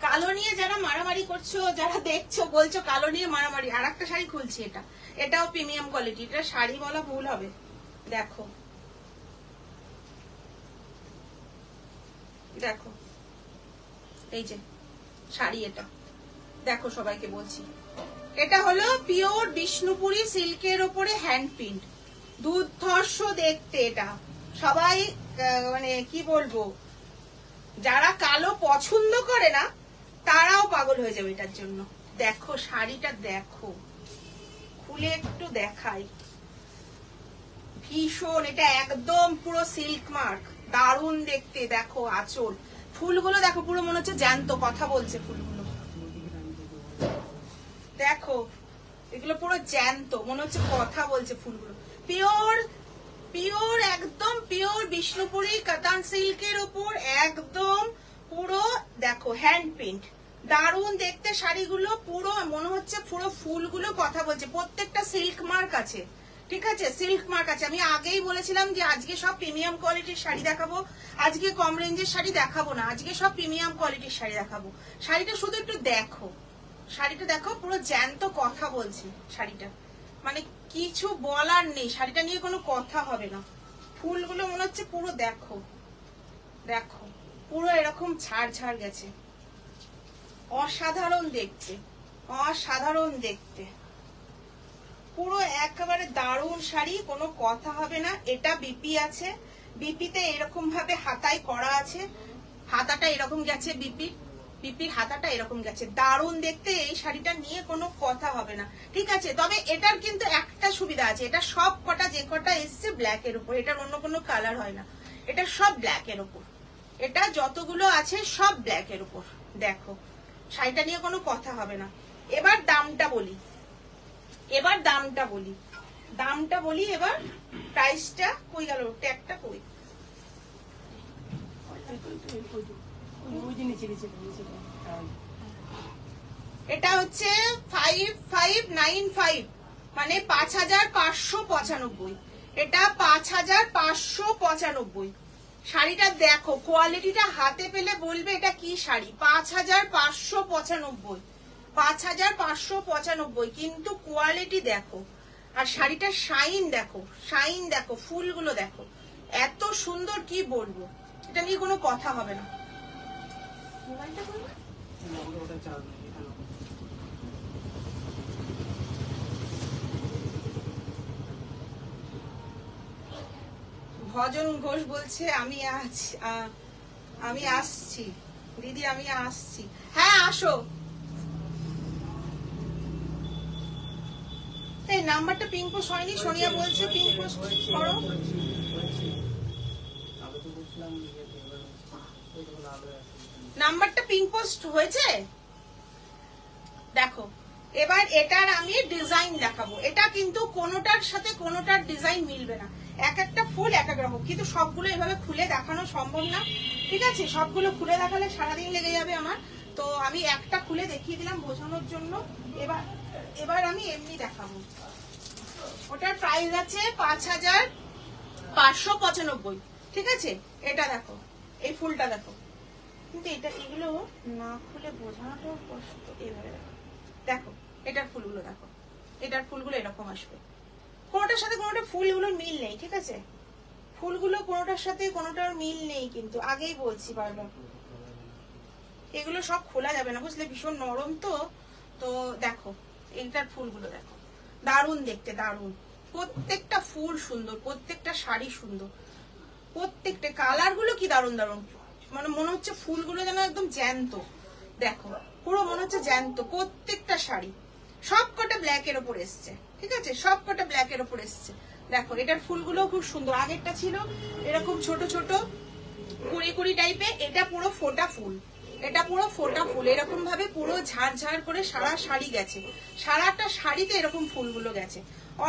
কালো নিয়ে যারা মারামারি করছো, যারা দেখছো বলছো কালো নিয়ে মারামারি, আর একটা শাড়ি খুলছি, এটাও প্রিমিয়াম কোয়ালিটি। এটা শাড়ি বলা ভুল হবে। দেখো দেখো, এই যে শাড়ি, এটা দেখো, সবাইকে বলছি এটা হলো পিওর বিষ্ণুপুরি সিল্কের ওপরে হ্যান্ড প্রিন্ট, দুর্ধর্ষ দেখতে। এটা সবাই মানে কি বলবো, যারা কালো পছন্দ করে না তারাও পাগল হয়ে যাবে এটার জন্য। দেখো শাড়িটা, দেখো খুলে একটু দেখাই, ভীষণ, এটা একদম পুরো সিল্ক মার্ক, দারুণ দেখতে। দেখো আঁচল, ফুলগুলো দেখো, পুরো মনে হচ্ছে জ্যান্ত কথা বলছে ফুলগুলো। দেখো এগুলো পুরো জ্যান্ত, মনে হচ্ছে কথা বলছে ফুলগুলো। পিওর পিওর, একদম পিওর বিষ্ণুপুরি কাতান সিল্কের উপর একদম পুরো দেখো হ্যান্ড প্রিন্ট, দারুণ দেখতে শাড়িগুলো। পুরো মনে হচ্ছে পুরো ফুলগুলো কথা বলছে, প্রত্যেকটা সিল্ক মার্ক আছে, ঠিক আছে, সিল্ক মার্ক আছে। আমি আগেই বলেছিলাম যে আজকে সব প্রিমিয়াম কোয়ালিটির শাড়ি দেখাবো, আজকে কম রেঞ্জের শাড়ি দেখাবো না, আজকে সব প্রিমিয়াম কোয়ালিটির শাড়ি দেখাবো। শাড়িটা শুধু একটু দেখো, শাড়িটা দেখো, পুরো জ্যান্ত কথা বলছে শাড়িটা, মানে কিছু বলার নেই, শাড়িটা নিয়ে কোনো কথা হবে না। ফুলগুলো মনে হচ্ছে পুরো দেখো, দেখো পুরো এরকম ছাড় ছাড় গেছে, অসাধারণ দেখতে, অসাধারণ দেখতে, পুরো একেবারে দারুণ শাড়ি, কোনো কথা হবে না। এটা বিপি আছে, বিপিতে এরকম ভাবে হাতায় করা আছে, হাতাটা এরকম গেছে, বিপির হাতাটা এরকম গেছে, দারুণ দেখতে। এই শাড়িটা নিয়ে কোনো কথা হবে না, ঠিক আছে। তবে এটার কিন্তু একটা সুবিধা আছে, এটা সব কটা যে কটা এসছে ব্ল্যাক এর উপর, এটার অন্য কোনো কালার হয় না, এটা সব ব্ল্যাক এর উপর, এটা যতগুলো আছে সব ব্ল্যাক এর উপর। দেখো শাড়িটা নিয়ে কোনো কথা হবে না। এবার দামটা বলি, এবার দামটা বলি, দামটা বলি এবার। প্রাইসটা কই গেল, ট্যাগটা কই? এটা হচ্ছে 5595, মানে 5595, এটা 5595। শাড়িটা দেখো, কোয়ালিটিটা হাতে পেলে বলবে এটা কি শাড়ি। 5595, 5595, কিন্তু কোয়ালিটি দেখো, আর শাড়িটার শাইন দেখো, শাইন দেখো, ফুলগুলো দেখো, এত সুন্দর, কি বলবো, এটা নিয়ে কোনো কথা হবে না। মোবাইলটা করবে ভজন ঘোষ বলছে আমি আসছি দিদি, আমি আসছি। হ্যাঁ আসো। এই নাম্বারটা পিং পোস্ট হয়নি, সোনিয়া বলছে পিং পোস্ট করো। নাম্বারটা পিং পোস্ট হয়েছে, দেখো। এবার এটার আমি ডিজাইন দেখাবো, এটা কিন্তু কোনোটার সাথে কোনোটার ডিজাইন মিলবে না, এক একটা ফুল এক এক রকম, কিন্তু সবগুলো এভাবে খুলে দেখানো সম্ভব না, ঠিক আছে। সবগুলো খুলে দেখালে সারাদিন লেগে যাবে আমার, তো আমি একটা খুলে দেখিয়ে দিলাম বোঝানোর জন্য। এবার আমি এমনি দেখাবো। ওটার প্রাইস আছে 5595, ঠিক আছে। এটা দেখো, এই ফুলটা দেখো, কিন্তু এগুলো না খুলে বোঝানোটাও কষ্ট। এইভাবে দেখো, দেখো এটার ফুলগুলো দেখো, এটার ফুলগুলো এরকম আসবে, কোনোটার সাথে কোনোটা ফুলগুলোর মিল নেই, ঠিক আছে। ফুলগুলো কোনোটার সাথে কোনোটার মিল নেই, কিন্তু আগেই বলছি বারবার, এগুলো সব খোলা যাবে না, বুঝলে, ভীষণ নরম তো। তো দেখো এইটার ফুলগুলো দেখো, দারুণ দেখতে, দারুণ, প্রত্যেকটা ফুল সুন্দর, প্রত্যেকটা শাড়ি সুন্দর, প্রত্যেকটা কালার গুলো কি দারুণ দারুণ, মানে মনে হচ্ছে ফুলগুলো যেন একদম জ্যান্ত। দেখো পুরো মনে হচ্ছে জ্যান্ত, প্রত্যেকটা শাড়ি। সব কটা ব্ল্যাক এর ওপর এসছে, ঠিক আছে, সব কটা ব্ল্যাক এর ওপর এসছে। দেখো এটার ফুলগুলো খুব সুন্দর, আগেরটা ছিল এরকম ছোট ছোট কুড়ি কুড়ি টাইপের, এটা পুরো ফোটা ফুল, এটা পুরো ফোটা ফুল, এরকম ভাবে পুরো ঝাড় ঝাড় করে সারা শাড়ি গেছে, সারাটা শাড়িতে এরকম ফুলগুলো গেছে,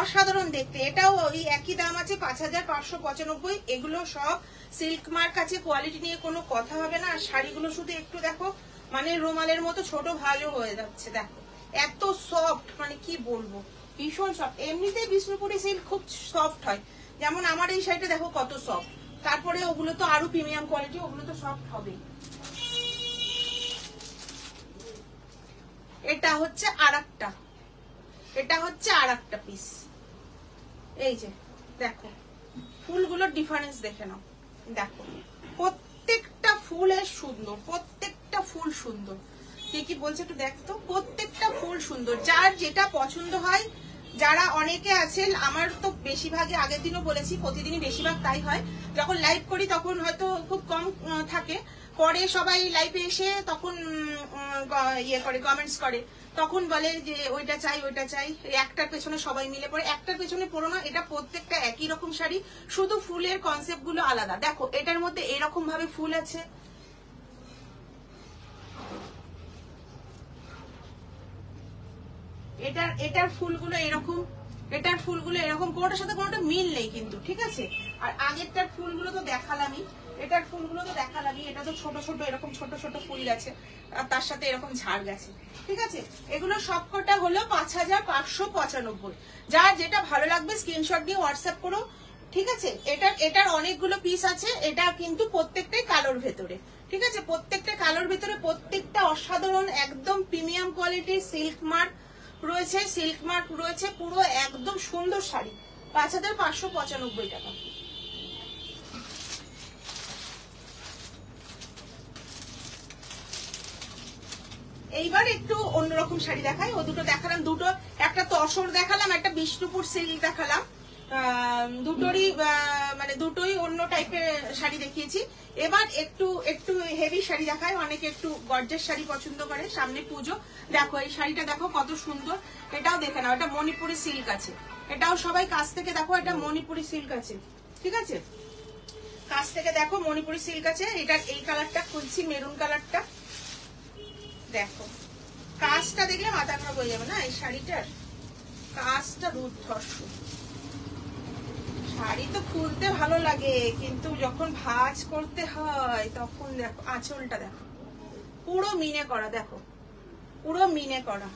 অসাধারণ দেখতে। এটাও ওই একই দাম আছে 5595। এগুলো সব সিল্ক মার্ক আছে, কোয়ালিটি নিয়ে কোনো কথা হবে না। আর শাড়িগুলো শুধু একটু দেখো, মানে রুমালের মতো ছোট ভালো হয়ে যাচ্ছে। দেখো এত সফট, মানে কি বলবো, ভীষণ সফট। এমনিতেই বিষ্ণুপুরি সিল্ক খুব সফট হয়, যেমন আমার এই শাড়িটা দেখো কত সফট। তারপরে ওগুলো তো আরো প্রিমিয়াম কোয়ালিটি, ওগুলো তো সফট হবে। এটা হচ্ছে আরেকটা, এটা হচ্ছে আরেকটা পিস। এই যে দেখো ফুলগুলোর ডিফারেন্স দেখে নাও। দেখো প্রত্যেকটা ফুলের সুন্দর, প্রত্যেকটা ফুল সুন্দর। কে কি বলছে একটু দেখতো, প্রত্যেকটা ফুল সুন্দর। যার যেটা পছন্দ হয়, যারা অনেকে আছেন, আমার তো বেশিরভাগই আগের দিনও বলেছি, প্রতিদিনই বেশিরভাগ তাই হয়, যখন লাইভ করি তখন হয়তো খুব কম থাকে, পরে সবাই লাইভে এসে তখন ইয়ে করে, কমেন্টস করে, তখন বলে যে ওইটা চাই ওইটা চাই। একটার পেছনে সবাই মিলে পড়ে, একটার পেছনে পড়ো না, এটা প্রত্যেকটা একই রকম শাড়ি, শুধু ফুলের কনসেপ্ট গুলো আলাদা। দেখো এটার মধ্যে এরকম ভাবে ফুল আছে, এটার ফুলগুলো এরকম, এটার ফুলগুলো এরকম, কোনোটার সাথে কোনোটা মিল নেই কিন্তু, ঠিক আছে। আর আগেরটার ফুলগুলো তো দেখালামই, এটার ফুলগুলো তো দেখালামই। এটা তো ছোট ছোট এরকম ছোট ছোট ফুল গেছে, আর তার সাথে এরকম ঝাড় গেছে, ঠিক আছে। এগুলো সবকটা হলো 5595। যার যেটা ভালো লাগবে স্ক্রিনশট দিয়ে হোয়াটসঅ্যাপ করো, ঠিক আছে। এটার অনেকগুলো পিস আছে, এটা কিন্তু প্রত্যেকটাই কালোর ভেতরে, ঠিক আছে। প্রত্যেকটা কালোর ভেতরে, প্রত্যেকটা অসাধারণ একদম প্রিমিয়াম কোয়ালিটির সিল্ক মার্ক রয়েছে, সিল্ক মার্ক রয়েছে, পুরো একদম সুন্দর শাড়ি। 5595 টাকা। এইবার একটু অন্যরকম শাড়ি দেখাই। ও দুটো দেখালাম, দুটো, একটা তসর দেখালাম, একটা বিষ্ণুপুর সিল্ক দেখালাম। দুটোরই মানে দুটোই অন্য টাইপের শাড়ি দেখিয়েছি। এবার একটু একটু হেভি শাড়ি দেখায়, অনেকে একটু গর্জের শাড়ি পছন্দ করে, সামনে পুজো। দেখো এই শাড়িটা দেখো কত সুন্দর, এটাও দেখে নাও, এটা মণিপুরি সিল্ক আছে, এটাও সবাই কাছ থেকে দেখো, এটা মণিপুরি সিল্ক আছে, ঠিক আছে। কাছ থেকে দেখো মণিপুরি সিল্ক আছে। এটার এই কালারটা খুলছি, মেরুন কালারটা, দেখো কাজটা দেখলে মাথা খারাপ হয়ে যাবে না, এই শাড়িটার কাজটা দুর্ধর্ষ। শাড়ি তো খুলতে ভালো লাগে, কিন্তু যখন ভাঁজ করতে হয় তখন দেখো আঁচলটা দেখো, পুরো মিনে করা, দেখো পুরো মিনে করা।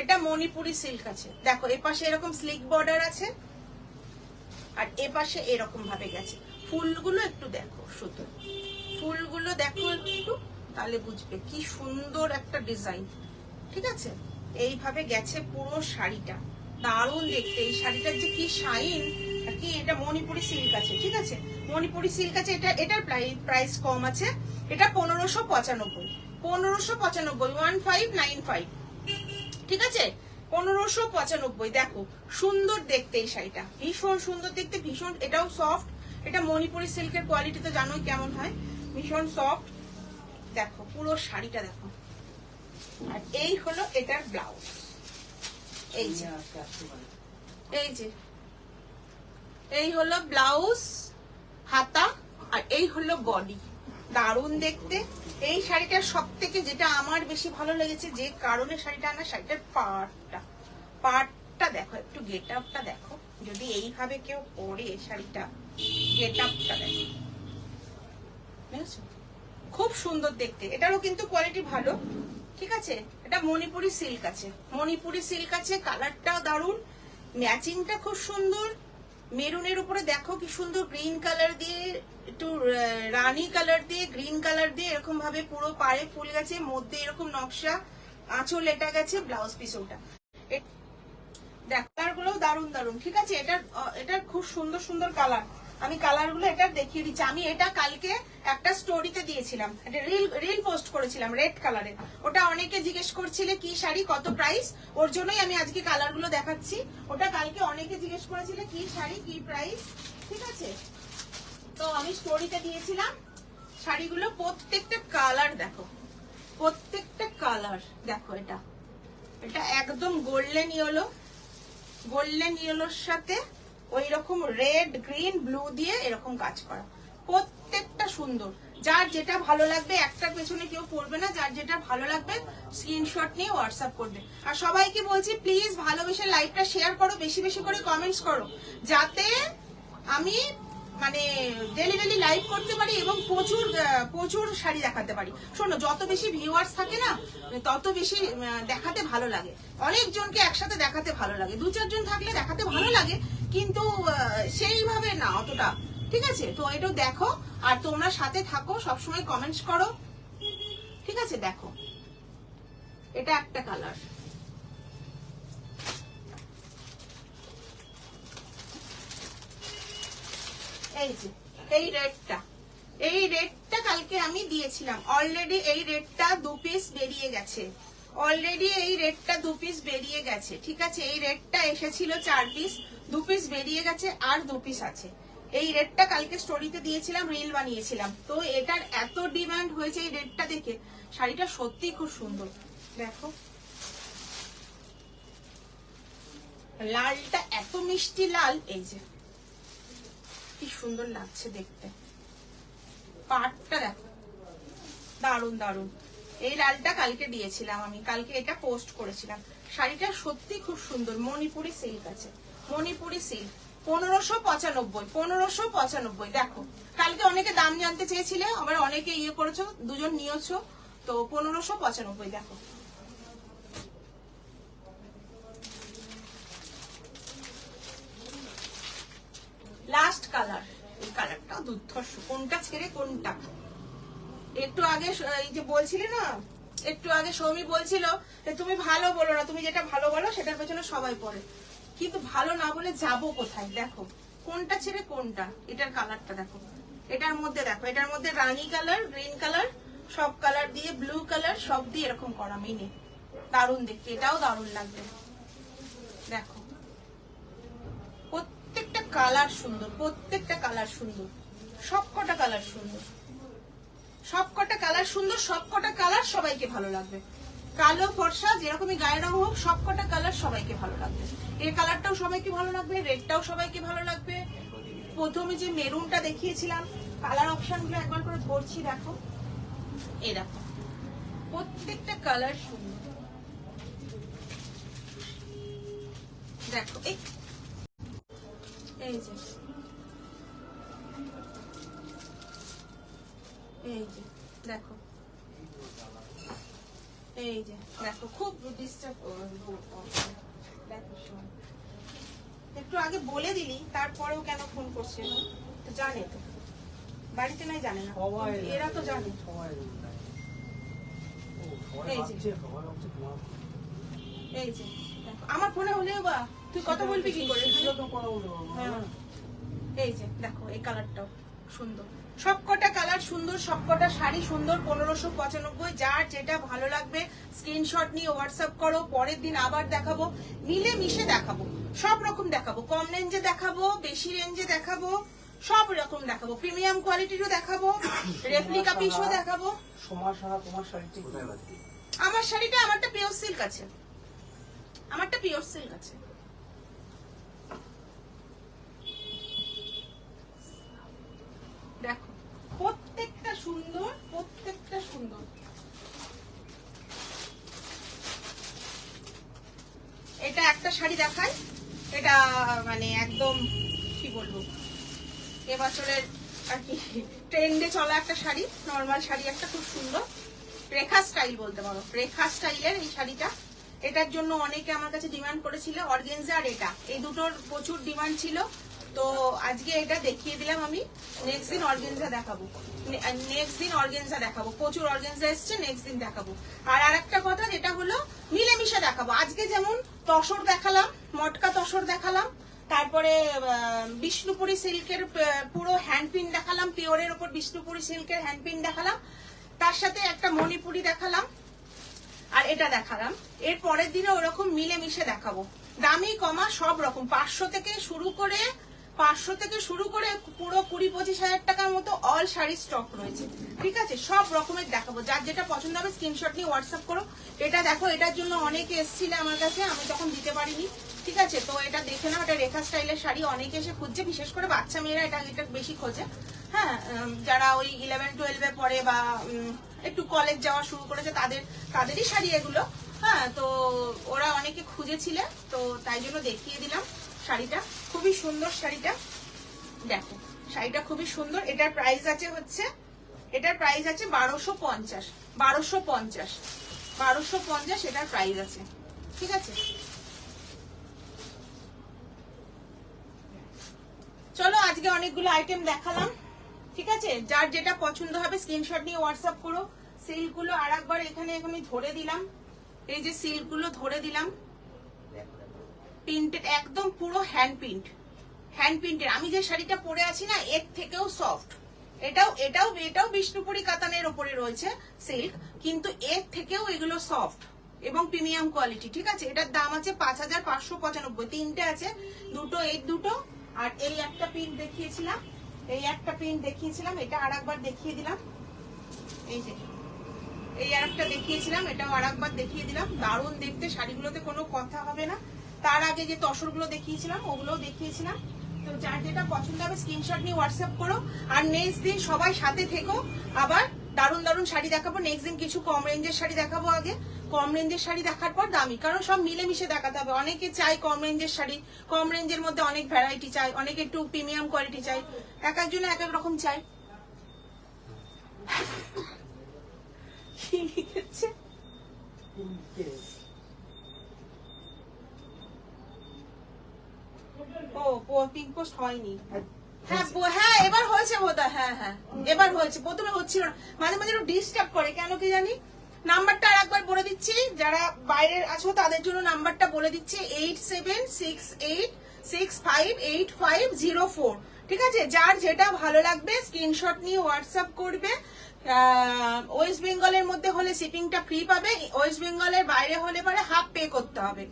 এটা মণিপুরি সিল্ক আছে, দেখো এপাশে এরকম স্লিক বর্ডার আছে, আর এপাশে এরকম ভাবে গেছে। ফুলগুলো একটু দেখো, শুধু ফুলগুলো দেখো একটু, তাহলে বুঝবে কি সুন্দর একটা ডিজাইন, ঠিক আছে। এইভাবে গেছে পুরো শাড়িটা, দারুণ দেখতে। এই শাড়িটার যে কি শাইন, কি, এটা মণিপুরি সিল্ক আছে, ঠিক আছে, মণিপুরি সিল্ক আছে। এটার প্রাইস কম আছে, এটা 1595, 1595, ঠিক আছে, 1595। দেখো সুন্দর দেখতে এই শাড়িটা, ভীষণ সুন্দর দেখতে, ভীষণ, এটাও সফট। এটা মণিপুরি সিল্কের কোয়ালিটি তো জানোই কেমন হয়, ভীষণ সফট। দেখো পুরো শাড়িটা দেখো। আর এই হলো এটার ব্লাউজ, এই যে, এই যে, এই হলো ব্লাউজ, হাতা, আর এই হলো বডি। দারুণ দেখতে এই শাড়িটার। সব থেকে যেটা আমার বেশি ভালো লেগেছে, যে কারণে শাড়িটা আনা, শাড়িটার পাড়টা দেখো, একটু গেট আপটা দেখো, যদি এইভাবে কেউ পরে শাড়িটা, গেট আপটা দেখো, বুঝেছো, খুব সুন্দর দেখতে। এটারও কিন্তু কোয়ালিটি ভালো, ঠিক আছে। এটা মণিপুরি সিল্ক আছে, মণিপুরি সিল্ক আছে, কালারটাও দারুণ, ম্যাচিংটা খুব সুন্দর। মেরুনের উপরে দেখো কি সুন্দর গ্রিন কালার দিয়ে, একটু রানী কালার দিয়ে, গ্রিন কালার দিয়ে এরকম ভাবে পুরো পাড়ে ফুল গেছে, মধ্যে এরকম নকশা, আঁচল এটা গেছে, ব্লাউজ পিস ওটা। দেখো কালারগুলো দারুণ দারুণ, ঠিক আছে। এটার খুব সুন্দর সুন্দর কালার, আমি কালার গুলো এটা দেখিয়ে দিচ্ছি। আমি এটা কালকে একটা স্টোরিতে দিয়েছিলাম, একটা রিল পোস্ট করেছিলাম রেড কালারের, ওটা অনেকে জিজ্ঞেস করছিলে কি শাড়ি কত প্রাইস, ওর জন্যই আমি আজকে কালার গুলো দেখাচ্ছি। ওটা কালকে অনেকে জিজ্ঞেস করেছিলে কি শাড়ি কি প্রাইস, ঠিক আছে। তো আমি স্টোরিতে দিয়েছিলাম শাড়িগুলো, প্রত্যেকটা কালার দেখো, প্রত্যেকটা কালার দেখো। এটা একদম গোল্ডেন ইয়েলো, গোল্ডেন ইয়েলোর সাথে ওই রকম রেড গ্রিন ব্লু দিয়ে এরকম কাজ করা, প্রত্যেকটা সুন্দর। যার যেটা ভালো লাগবে, একটার পেছনে কেউ পড়বে না, যার যেটা ভালো লাগবে স্ক্রিনশট নিয়ে হোয়াটসঅ্যাপ করবে। আর সবাইকে বলছি প্লিজ ভালোবেসে লাইভটা শেয়ার করো, বেশি বেশি করে কমেন্টস করো, যাতে আমি মানে ডেলি ডেলি লাইভ করতে পারি এবং প্রচুর প্রচুর শাড়ি দেখাতে পারি। শোনো, যত বেশি ভিউয়ার্স থাকে না তত বেশি দেখাতে ভালো লাগে। অনেকজনকে একসাথে দেখাতে ভালো লাগে, 2-4 জন থাকলে দেখাতে ভালো লাগে, কিন্তু সেইভাবে না অতটা। ঠিক আছে, তো এটা দেখো আর তোমরা সাথে থাকো, সবসময় কমেন্টস করো। ঠিক আছে, দেখো এটা একটা কালার, এই যে এই রেডটা কালকে আমি দিয়েছিলাম। অলরেডি এই রেডটা 2 পিস বেরিয়ে গেছে, ঠিক আছে। এই রেডটা এসেছিল 4 পিস, 2 পিস বেরিয়ে গেছে, আর 2 পিস আছে। এই রেডটা কালকে স্টোরিতে দিয়েছিলাম, রিল বানিয়েছিলাম, তো এটার এত ডিমান্ড হয়েছে এই রেডটা দেখে। শাড়িটা সত্যি খুব সুন্দর, দেখো লালটা এত মিষ্টি লাল, এই যে কি সুন্দর লাগছে দেখতে, পাটটা দেখো দারুন দারুন। এই লালটা কালকে দিয়েছিলাম আমি, কালকে এটা পোস্ট করেছিলাম। শাড়িটা সত্যি খুব সুন্দর, মণিপুরি সিল্ক আছে, মণিপুরি সিল্ক, 1595। দেখো কালকে অনেকে দাম জানতে চেয়েছিলে, আবার অনেকে ইয়ে করেছো, 2জন নিয়েছো, তো 1595। দেখো লাস্ট কালার, এই কালারটা দুর্ধর্ষ, কোনটা ছেড়ে কোনটা। একটু আগে এই যে বলছিলে না, একটু আগে সৌমি বলছিল যে তুমি ভালো বলো না, তুমি যেটা ভালো বলো সেটার পেছনে সবাই পড়ে, কিন্তু ভালো না বলে যাবো কোথায়। দেখো কোনটা ছেড়ে কোনটা, এটার কালারটা দেখো, এটার মধ্যে দেখো, এটার মধ্যে রানী কালার, গ্রিন কালার, সব কালার দিয়ে, ব্লু কালার সব দিয়ে এরকম করা মিনে, দারুণ দেখতে, এটাও দারুণ লাগবে। দেখো প্রত্যেকটা কালার সুন্দর, প্রত্যেকটা কালার সুন্দর, সবকটা কালার সুন্দর, সবকটা কালার সুন্দর, সবকটা কালার সবাইকে ভালো লাগবে। কালো ফর্সা যেরকমই গায়ের রং হোক, সবকটা কালার সবাইকে ভালো লাগবে। এই কালারটাও সবাইকে ভালো লাগবে, রেডটাও সবাইকে ভালো লাগবে। প্রথমে যে মেরুনটা দেখিয়েছিলাম, কালার অপশন গুলো একবার করে ধরছি, দেখো এই দেখো প্রত্যেকটা কালার সুন্দর। দেখো এই যে দেখো, এই যে দেখো, খুব ডিস্টার্ব। দেখো একটু আগে বলে দিলি, তারপরেও কেন ফোন করছে, তো জানে তো, বাড়িতে নাই জানে না, এরা তো জানে। এই যে দেখো, আমার ফোনে হলেও বা তুই কথা বলবি কি করে। এই যে দেখো, এই কালারটাও সুন্দর, সবকটা কালার সুন্দর, সবকটা শাড়ি সুন্দর। 1595, যার যেটা ভালো লাগবে স্ক্রিনশট নিয়ে হোয়াটসঅ্যাপ করো। পরের দিন আবার দেখাবো, মিলে মিশে দেখাবো, সব রকম দেখাবো, কম রেঞ্জে দেখাবো, বেশি রেঞ্জে দেখাবো, সব রকম দেখাবো, প্রিমিয়াম কোয়ালিটিরও দেখাবো, রেপ্লিকা পিসও দেখাবো। তোমার শাড়িটি আমার শাড়িটা, আমারটা পিওর সিল্ক আছে, আমারটা পিওর সিল্ক আছে। দেখো প্রত্যেকটা সুন্দর, প্রত্যেকটা সুন্দর। এটা একটা শাড়ি দেখাই, এটা মানে একদম কি বলবো, এবছরের আর কি ট্রেন্ডে চলা একটা শাড়ি, নর্মাল শাড়ি একটা, খুব সুন্দর, রেখা স্টাইল বলতে পারো, রেখা স্টাইলের এই শাড়িটা। এটার জন্য অনেকে আমার কাছে ডিমান্ড করেছিল, অর্গেনজা আর এটা, এই দুটোর প্রচুর ডিমান্ড ছিল, তো আজকে এটা দেখিয়ে দিলাম আমি। নেক্সট দিন অর্গেনজা দেখাবো, প্রচুর অর্গেনজা এসছে, নেক্সট দিন দেখাবো। আর আরেকটা কথা যেটা হলো, মিলেমিশে দেখাবো। আজকে যেমন তসর দেখালাম, মটকা তসর দেখালাম, তারপরে বিষ্ণুপুরি সিল্কের পুরো হ্যান্ডপিন দেখালাম, পিওরের ওপর বিষ্ণুপুরি সিল্কের হ্যান্ডপিন দেখালাম, তার সাথে একটা মণিপুরি দেখালাম, আর এটা দেখালাম। এর পরের দিনে ওরকম মিলেমিশে দেখাবো, দামি কমা সব রকম, 500 থেকে শুরু করে পুরো 20-25 হাজার টাকার মতো অল শাড়ি স্টক রয়েছে। ঠিক আছে, সব রকমের দেখাবো, যার যেটা পছন্দ হবে স্ক্রিনশট নিয়ে হোয়াটসঅ্যাপ করো। এটা দেখো, এটার জন্য অনেকে এসেছিল আমার কাছে, আমি তখন দিতে পারিনি। ঠিক আছে, তো এটা দেখে নাও, এটা রেখা স্টাইলের শাড়ি, অনেকে এসে খুঁজছে, বিশেষ করে বাচ্চা মেয়েরা এটা বেশি খোঁজে। হ্যাঁ, যারা ওই 11-12 পড়ে বা একটু কলেজ যাওয়া শুরু করেছে তাদেরই শাড়ি এগুলো। হ্যাঁ, তো ওরা অনেকে খুঁজেছিলে, তো তাই জন্য দেখিয়ে দিলাম শাড়িটা। খুবই সুন্দর শাড়িটা, দেখো শাড়িটা খুবই সুন্দর। এটার প্রাইস আছে 1250। 1250 এটার প্রাইস আছে, ঠিক আছে। চলো আজকে অনেকগুলো আইটেম দেখালাম, ঠিক আছে। যার যেটা পছন্দ হবে স্ক্রিনশট নিয়ে হোয়াটসঅ্যাপ করো। সিল্ক গুলো আর একবার এখানে আমি ধরে দিলাম, এই যে সিল্ক গুলো ধরে দিলাম, প্রিন্টেড, একদম পুরো হ্যান্ড প্রিন্টের। আমি যে শাড়িটা পরে আছি না, এর থেকেও সফট। এটাও বিষ্ণুপুরি কাতানের ওপরে রয়েছে সিল্ক, কিন্তু এর থেকেও এগুলো সফট এবং প্রিমিয়াম কোয়ালিটি, ঠিক আছে। এটার দাম আছে 5595। তিনটে আছে, দুটো আর এই একটা প্রিন্ট দেখিয়েছিলাম, এটা আর একবার দেখিয়ে দিলাম। এই যে এই আর একটা দেখিয়েছিলাম, এটাও আর একবার দেখিয়ে দিলাম। দারুণ দেখতে, শাড়িগুলোতে কোনো কথা হবে না। তার আগে যে তসরগুলো দেখিয়েছিলাম ওগুলোও দেখিয়েছিলাম। তো যার যেটা পছন্দ হবে স্ক্রিনশট নিয়ে হোয়াটসঅ্যাপ করো। আর নেক্সট দিন সবাই সাথে থেকো, আবার দারুণ শাড়ি দেখাবো। নেক্সট দিন কিছু কম রেঞ্জের শাড়ি দেখাবো। আগে কম রেঞ্জের শাড়ি দেখার পর দামি, কারণ সব মিলেমিশে দেখাতে হবে। অনেকে চাই কম রেঞ্জের শাড়ি, কম রেঞ্জের মধ্যে অনেক ভ্যারাইটি চাই, অনেকে একটু প্রিমিয়াম কোয়ালিটি চাই, এক একজন এক এক রকম চাই। কি লিখেছে? পিঙ্ক পোস্ট হয়নি। হ্যাঁ এবার হয়েছে বোধহয়। হ্যাঁ এবার হয়েছে, প্রথমে হচ্ছিল না, মাঝে মাঝে একটু ডিস্টার্ব করে, কেন কি জানি। নাম্বারটা আর একবার বলে দিচ্ছি, যারা বাইরের আছো তাদের জন্য নাম্বারটা বলে দিচ্ছি, 8768658504, ঠিক আছে। যার যেটা ভালো লাগবে স্ক্রিনশট নিয়ে হোয়াটসঅ্যাপ করবে। ওয়েস্ট বেঙ্গলের মধ্যে হলে শিপিংটা ফ্রি পাবে, ওয়েস্ট বেঙ্গলের বাইরে হলে পরে হাফ পে করতে হবে,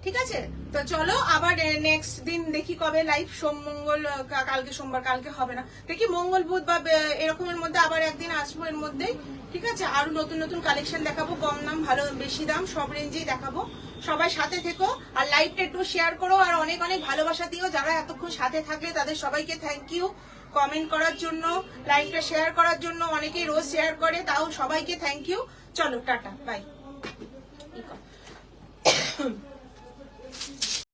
ঠিক আছে। তো চলো আবার নেক্সট দিন দেখি কবে লাইভ, সোম মঙ্গল, কালকে সোমবার, কালকে হবে না, দেখি মঙ্গল বুধ বা এরকমের মধ্যে আবার একদিন আসবো এর মধ্যেই, ঠিক আছে। আরো নতুন কালেকশন দেখাবো, কম দাম ভালো বেশি দাম সব রেঞ্জেই দেখাবো। সবাই সাথে থেকো, আর লাইভটা একটু শেয়ার করো, আর অনেক ভালোবাসা দিও। যারা এতক্ষণ সাথে থাকলে তাদের সবাইকে থ্যাংক ইউ, কমেন্ট করার জন্য, লাইভটা শেয়ার করার জন্য। অনেকেই রোজ শেয়ার করে, তাও সবাইকে থ্যাংক ইউ। চলো টাটা, বাই।